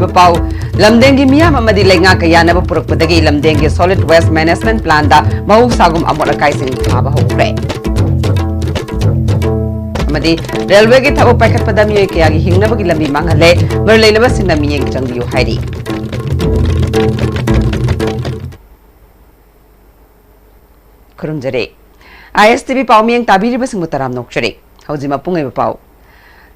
Pau Lamdengi Miam Amadi Lenga Kayanaba Purukpadagi Lamdengi Solid Waste Management Plan da Mahu Sagum Amorakai Sing Haba Hokre Amadi Railway Git Habo Packet Padami Kayagi Hingnabagi Lambi Mangale Merlena Sinami Changu Heidi Kurunjare ISTB Paumiang Tabiri Basingutaram Nokshari Hauzima Punga Pau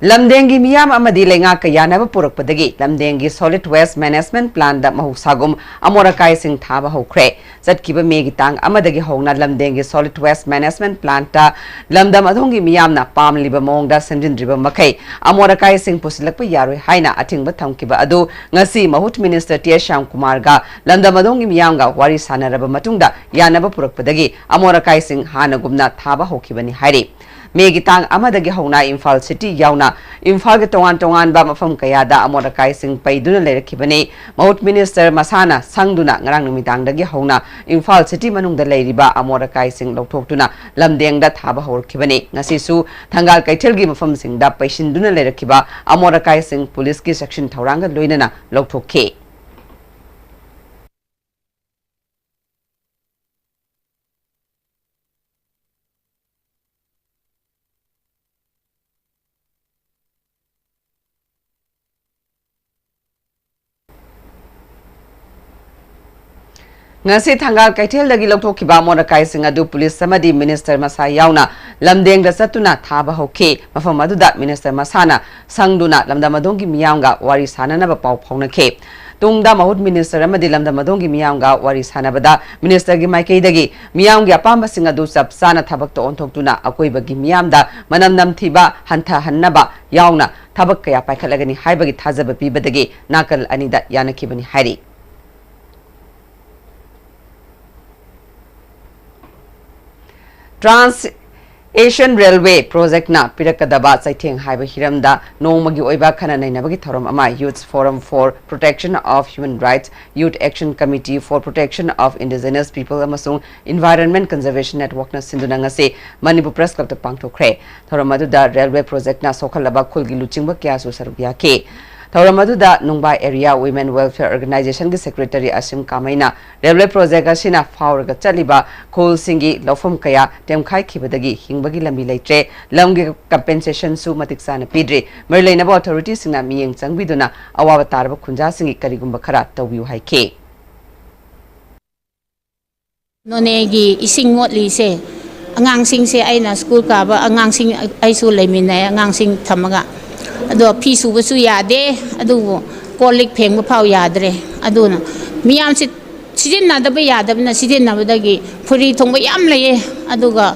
Lamdengi Miam Amadi Lenga Kayanaba Purukpadagi, Lamdengi Solid Waste Management Plan da Mahusagum, Amorakai Sing Thaba Hokre, Zatkiba Megitang Amadagi Hona Lamdengi Solid Waste Management Plan ta Lamdam Adongi Miamna Palm Liba Monda Sendin Riba Makai, Amorakai Sing Pusilakpa Yari Haina Ating Batamkiba Adu, Ngasi Mahut Minister Tia Sham Kumarga, Lamdam Adongi Miamga, Wari Sanaraba Matunda, Yanaba Purukpadagi, Amorakai Sing Hana Gumna Thaba Hokibani Hari. Megitang Amadagi Hona Imphal City Yauna, Imphal Tongan Bamafam Kayada, Amorakai Sing Paiduna Lerakibane, Maut Minister Masana, Sangduna, Ngarang Mitang Dagi Hona, Imphal City Manung the Ladiba, Amorakai Sing Loktokuna, Lamdeng that Haba Hor Kibane, Nasisu, Tangal Kaitilgi Mafam Sing da Paishinduna Lerakiba, Amorakai Sing Police Section Tauranga Luinana, Loktoke. Ngasi Tangal Kaitel Lagi Loktokiba Morakai Sing Adu Police Samadi Minister Masa Yauna Lamdeng da Satuna Thaba Hoke Mafamadu that Minister Masana Sangduna Lamdamadongi Mianga Wari Sanana Pau Ponake Tungda Mahut Minister Amadi Lamdamadongi Mianga Wari Sanabada Minister Gimaike Dagi Mianga Pamba Sing Adu Sab Sana Tabak to Ontokuna Akoibagi Miamda Manamnam Tiba Hanta Hanaba Yauna Tabakaya Pakalagani Haibagi Tazaba Bibadagi Nakal Anida Yanakibani Hari Trans Asian Railway Project na Pirakadaba Saiteng Haiba Hiramda no Magi Oiba Kana Nainabagi Thorum Ama Youth Forum for Protection of Human Rights, Youth Action Committee for Protection of Indigenous People Amasung Environment Conservation Network na Sindunangase Manipur Press Club to Pangtokre Thorum Maduda Railway Project na Sokalaba Kulgi Luchingba Kyasu Sarubiyake Tauramadu Nungba Area Women Welfare Organization ki Secretary Asim Kamaina Railway Project asina Fauraga Chaliba Khol Singi Lofum Kaya Temkai Kibadagi Hingbagi Lambi Leitre Lamgi Compensation Su Matiksana Pidre Merlainaba Authorities Sina Miyeng Changbiduna Awawa Taraba Kunja Singi Karigumba Khara Tawbiu Haike Nonegi ising motli se angang sing se aina school ka ba angang sing aisu leminai angang sing thamaga ado pisu basu yade adu kolik pheng ba phau yadre aduna miyam si sidin na da ba yadab na sidin na badagi phuri thongba yam leye aduga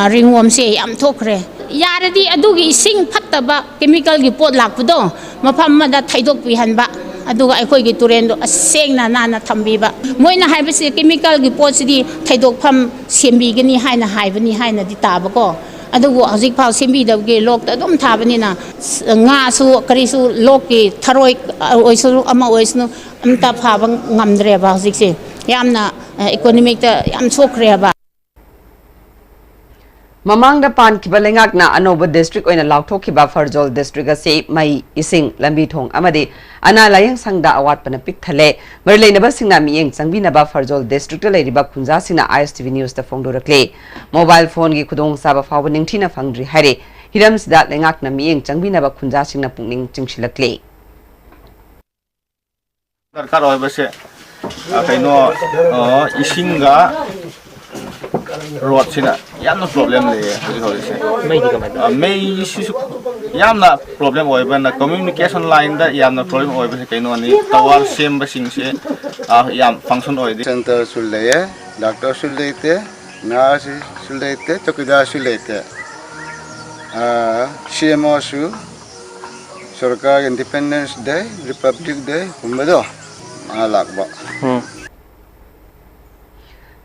ringwom se yam thokre yaradi adugi ising phattaba chemical gi pot lakpudo mafam ma da thaidok pi hanba aduga ai khoi gi turendo asengna nana thambiba moina haibase chemical gi pot sidi thaidok pham sembi gani haina haibani haina di taba ko adugo hojik phau sembi dabge lok ta dum thabani na nga su karisu loki tharoi oisu ama oisnu amta phaba ngamdre ba hojik se yamna economic ta yam chokre ba Mamang da pan kibalengak na Anoba district oina lauktokiba Farjol district ase mai ising lambi thong amade ana layang sangda awat pana pik thale merlei naba singna miyeng changbi naba Farjol district le riba khunja sina ISTV news ta phongdorakle mobile phone gi khudong saba faw ningthina phangdri hare hiram sida lengak na miyeng changbi naba khunja singna pungning chingsilakle darkar hoy base kaino isinga road sina yamna problem le hoise mai di kamai mai isu yamna problem hoy ban communication line da yamna problem hoy base kaino ni tower sem ba sing se yam function hoy center sulle doctor sulle nurse sulle chokida sulle CMO su sarkar independence day republic day kumado alakba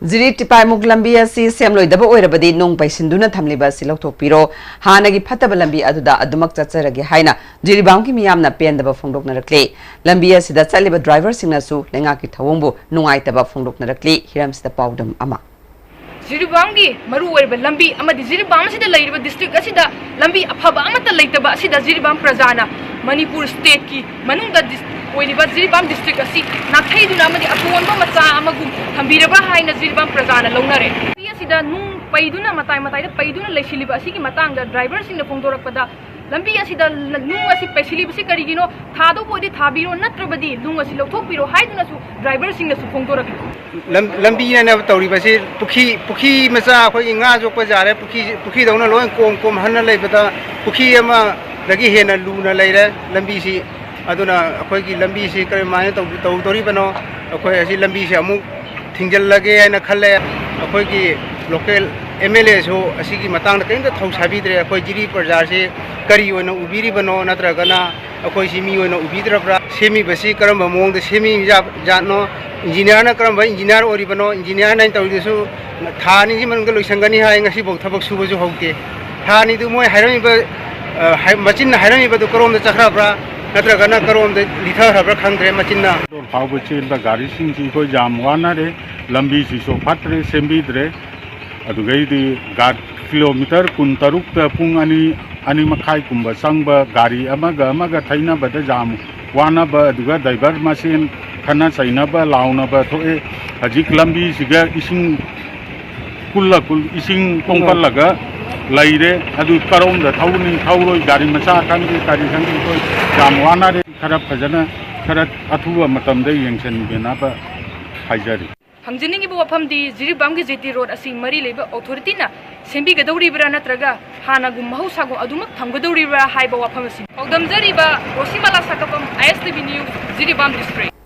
Ziri Tipaimuk Lambi asi semloidaba oirabadi nung paisinduna thamliba asi lauthokpiro hanagi phataba lambi aduda adumak chacharagi haina jiribamki miyamna pendaba phongdoknarakle lambi asida chaliba driver singnasu lengaki thawongbu nungaitaba phongdoknarakle hiramsida paudam ama Jiribamgi maru oirba lambi amadi jiribam sida leiriba district asida lambi afaba amata leitaba asida jiribam prajana Manipur state ki manungda oiriba jiribam district asi nakhaiduna amadi atonba macha amagum thambiraba haina jiribam prajana launare asida nung paiduna matai matai da paiduna leisiliba asi ki matangda driver singna phongdorakpada lambi asida nung asi paisiliba si karigino thado bodi thabiro natrabadi nung asi lauthokpiro haiduna su driver singna su phongdorak lambi na tawri basi pukhi macha khoi nga jokpa jare pukhi dawna loi kom hanna leibata pukhi ama dagi hena luna leire lambi si aduna akhoi ki lambi si kare mane tori bano akhoi asi lambi si amu thingjal lage aina khalle akhoi ki local MLA so asi ki matang kain da thau sabi dre akhoi jiri parjar se kari oina ubiri bano natra gana akhoi si mi oina ubidra pra semi basi karam mong de semi jatno engineer na karam engineer ori bano engineer na tawri su thani ji man galo sangani ha ngasi bok thabak su boju hauke thani du moi hairami ba machin hairami ba du karom da chakra pra natra gana karom de litha habra khangre machin na how चेल गाड़ी सिंह को जाम वाना रे लंबी सिसो फटरे सेंबी दरे अदुगैदी kilometre कुन तरुक पुंग अनि मखाई कुंबा संग गाड़ी अमगा थैना बद जाम वाना ब अदुगा ड्राइवर मशीन खना सैना ब लाउना ब थोए हजिक लंबी सिगा इसिंग कुल इसिंग पोंकल लगा लैरे अदु करोम द थौनी थौरोय गाड़ी मचा खंगी गाड़ी खंगी को जाम वाना रे खराब फजना खरा अथुवा मतमदे यंगसनगेनाबा हाइजरी हमजनिंग इबो वफमदी जिरिबामगी जेटी रोड असि मरी लेबा अथॉरिटी ना सेंबी गदौरीब्रा नत्रगा हानागु महौसागु अदुमक थमगदौरीब्रा हाइबा वफम असि औदमजरीबा रोसिमला सकपम ISTV news Jiribam district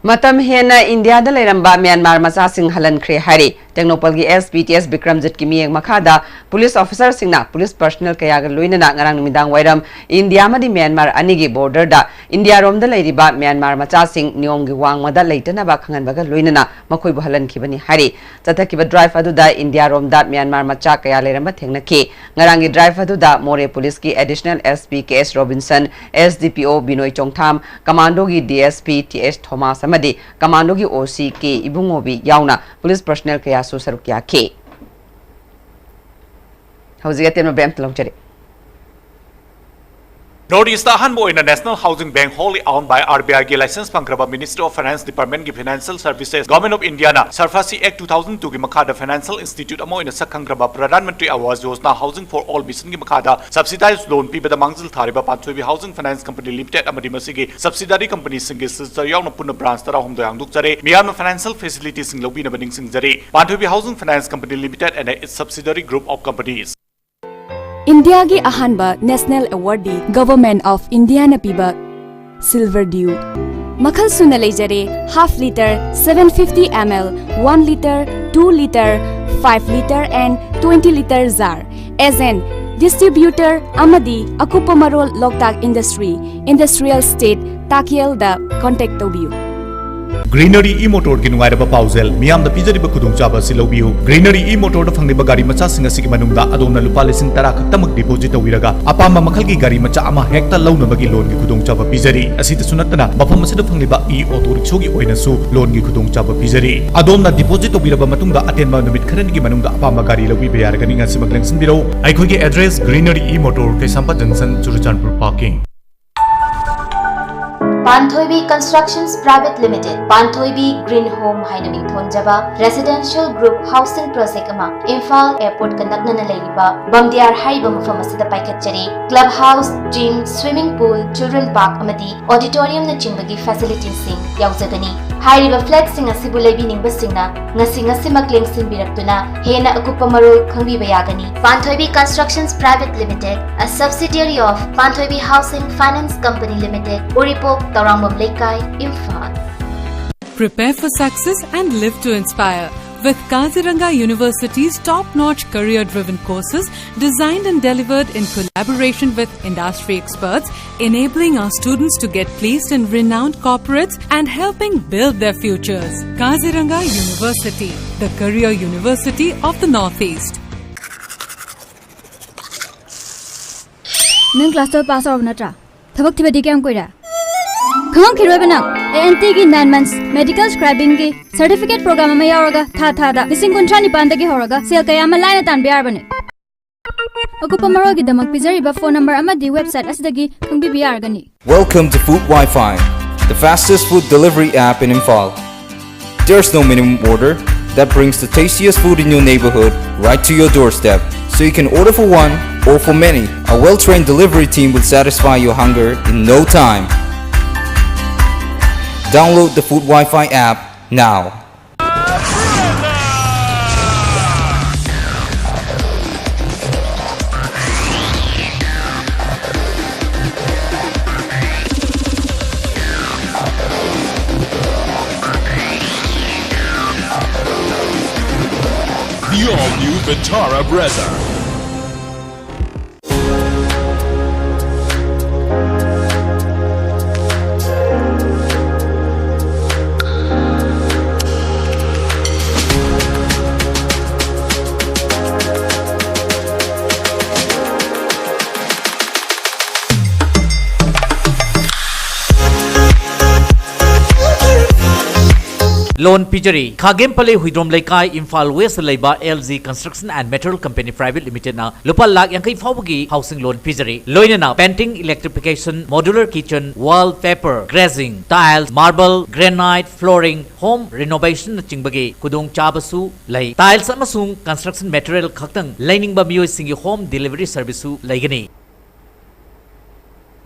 Matam hena India da leiramba Myanmar macha sing halan khre hari Technopol gi SBTS Bikramjit ki miyeng makhada police officer singna police personnel kaya ga loina na ngarang numidang wairam India madi Myanmar ani gi border da India rom da leiriba Myanmar macha sing niom gi wang mada leitana ba khangan ba ga loina na makoi bu halan khibani hari chathaki ba drive adu da India rom da Myanmar macha kaya leiramba thengna ki ngarang gi drive adu da More police ki additional SP KS Robinson SDPO Binoy Chongtham commando gi DSP TS Thomas amadi commando gi OC ke ibungobi yauna police personnel kaya su sarukya ke hauziga temno bem tlongchari Northeast Ahanbo in a National Housing Bank wholly owned by RBI ki license pangraba Ministry of Finance Department ki Financial Services Government of India na Sarfasi Act 2002 ki makhada Financial Institute amo in a sakhangraba Pradhan Mantri Awas Yojana Housing for All mission ki makhada subsidized loan pibada mangzil thariba Panthoi Housing Finance Company Limited amadi masigi subsidiary company singi sister yauna punna branch tara hom doyang dukjare miyamna financial facilities sing lobi na baning sing jare Panthoi Housing Finance Company Limited and its subsidiary group of companies India gi ahanba national awardee government of India na piba silver dew makhal suna leijare half liter 750 ml 1 liter 2 liter 5 liter and 20 liter jar as an distributor amadi akupa marol loktak industrial state takiel da contact tobiu Greenery e-motor ki nungairaba pausel miyam da pijariba khudongchaba si lobiu Greenery e-motor da phangniba gari macha singa sigi manungda adona lupa lesing tara khaktamak deposit tawiraga apama makhal gi gari macha ama hekta launabagi loan gi khudongchaba pijari asita sunatana mafam asida phangniba e-auto rickshaw gi oina su loan gi khudongchaba pijari adona deposit tawiraba matungda atenba numit kharani gi manungda apama gari lobi bayar gani nga simak lengsin biro aikoi gi address Greenery e-motor Kaisampa Junction Churuchanpur parking Panthoibi Constructions Private Limited, Panthoibi Green Home Hainaming Thonjaba, Residential Group Housing Project Ama, Imphal Airport Kanakna Leriba, Bamdiar Haiba Mufamasida Paikachari, Clubhouse, Gym, Swimming Pool, Children Park Amadi, Auditorium na Chimbagi Facilities Sing, Yauzagani, Hairiba Flat Sing Asibulebi Nimbasingna, Ngasimak Lengsin Biraktuna, Hena Akupa Marul Kangbi Bayagani, Panthoibi Constructions Private Limited, a subsidiary of Panthoibi Housing Finance Company Limited, Uripok, Tarangmam Lekai, Imphal. Prepare for success and live to inspire. with Kaziranga University's top-notch career-driven courses designed and delivered in collaboration with industry experts, enabling our students to get placed in renowned corporates and helping build their futures. Kaziranga University, the career university of the Northeast. Nung class 12 pass out natra. Thabak thibadi kyam koira. Khang khiroi bana. ANT ki 9 months medical scribing ki certificate program ma yauraga tha da lising kontra ni panda ki horaga sel kaya ma line tan biar bane. Akupa maro gi damak pizari ba phone number amadi website asdagi khangbi biar gani. Welcome to Food Wi-Fi, the fastest food delivery app in Imphal. There's no minimum order that brings the tastiest food in your neighborhood right to your doorstep, so you can order for one or for many. A well-trained delivery team will satisfy your hunger in no time. Download the Food Wi-Fi app now. The all-new Vitara Brezza. Loan Pijari, Khagempale Huidrom Laikai, Imphal West Laiba, LZ Construction and Material Company Private Limited na Lupa Lak Yankai Fawagi Housing Loan Pijari. Loina na painting, electrification, modular kitchen, wallpaper, grazing, tiles, marble, granite, flooring, home renovation na Chingbagi, Kudong Chabasu, Lai. Tiles amasung construction material khaktang lining ba miyoy singi home delivery service laigani.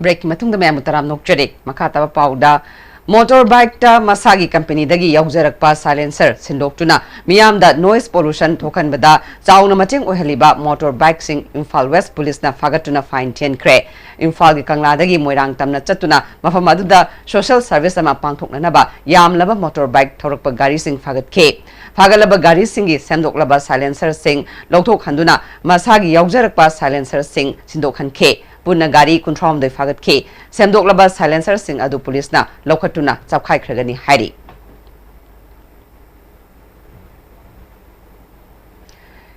Break matung da mamu taram nokjari makata ba pauda motorbike ta masagi company dagi yaujarakpa silencer sindoktuna miyam da noise pollution thokan bada chauna maching ohaliba motorbike sing Imphal West police na fagatuna fine 10 kre Imphal gi kangla dagi moirang tamna chatuna mafam aduda social service ama pangthokna naba yamlaba motorbike thorakpa gari sing fagat ke fagalaba gari singi semdoklaba silencer sing lokthok handuna masagi yaujarakpa silencer sing sindokhan ke Puna gari control de fagat ke semdoklaba silencer sing adu police na lokhatuna chapkhai khragani hairi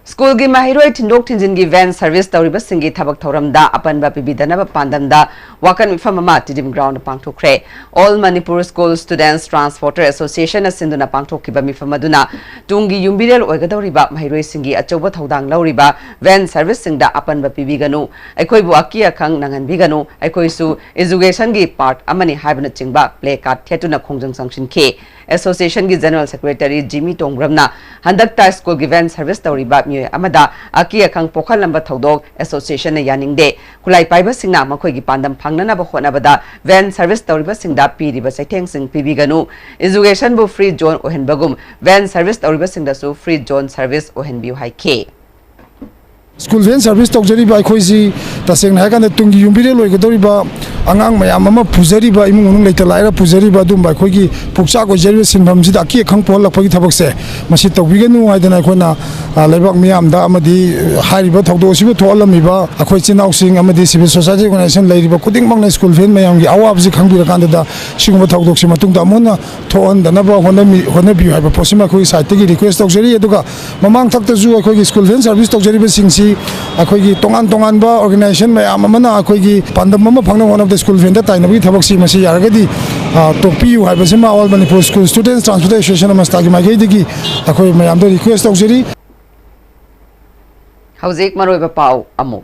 School gi mahiroi tindok tinjin gi van service tawriba singi thabak thoramda apanba pibidana pandamda wakan mifamama tidim ground pangthokre all Manipur school students transporter association asinduna pangthokiba mifamaduna tungi yumbirel oigadawriba mahiroi singi achoba thodang lawriba van service singda apanba pibiganu aikhoibu akia khang nanganbiganu aikhoisu education gi part amani haibna chingba play card thetuna khongjang sanction ke association gi general secretary Jimmy Tongramna handakta school gi van service tawriba amada akia khang pokhal lamba thodok association na yaningde kulai paiba singna makhoi gi pandam phangnana ba khona bada van service tawriba singda piriba saitheng sing pibiganu education bu free zone ohen bagum van service tawriba singda su free zone service ohen biu hai ke School van service tawjari ba khoisi taseng na kan tungi yumbire loi gadori ba angang mayam ama pujari ba imung unung leita laira pujari ba dum ba khogi puksa ko jeri sinbam ji da ki khang pol lak pagi thabak se masi tawbiganu haidana khona lebak miyam da amadi hari ba thawdo sibu tholami ba akhoi chinau sing amadi civil society organization leiri ba kuding mang na school van mayam gi awab ji khang bi kan da singba thawdok si matung da mona thon da na ba hona bi ha ba posima khoi site gi request tawjari eduga mamang thak ta ju khoi school van service tawjari ba singsi akhoi tongan ba organization mayam amana akhoi pandam mama phangna one of the school vendor taina bi thabak si masi yaragadi topi yu haiba sima all Manipur school students transportation amasta gi magai digi akhoi mayam do request tawjari Hauzik maroi ba pau amu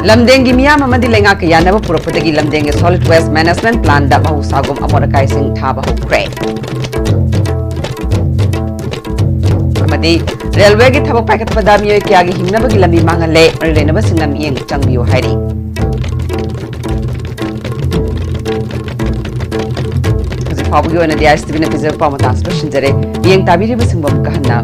Lamdengi miyam amadi lenga ka yana ba puropatagi lamdengi solid waste management plan da bahu sagum amorakai sing thaba hokre amadi railway gi thabak pakat padami yoy kya gi himna bagi lambi mangale rena ba singlam yeng changbiyo hairi Hazi fabu gi ona dia stibina pizza pa matas pa shinjare yeng tabiri ba singbam kahna